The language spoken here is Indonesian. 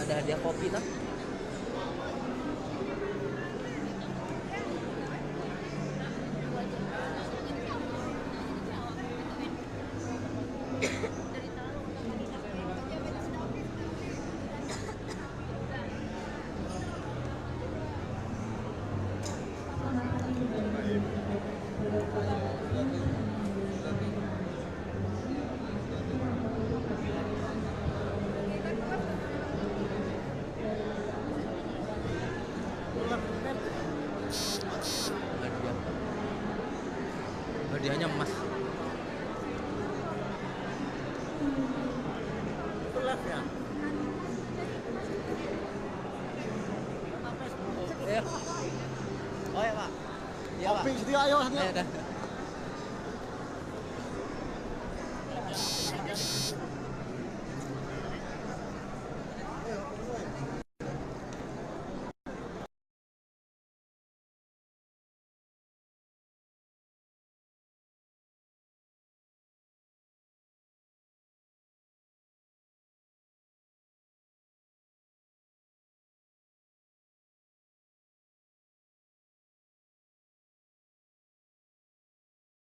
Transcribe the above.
ada hadiah kopi lah. Hadiahnya emas. Ya. Iya. Oh ya Pak. Iya Pak. Kopi sedia ayo. Ya udah.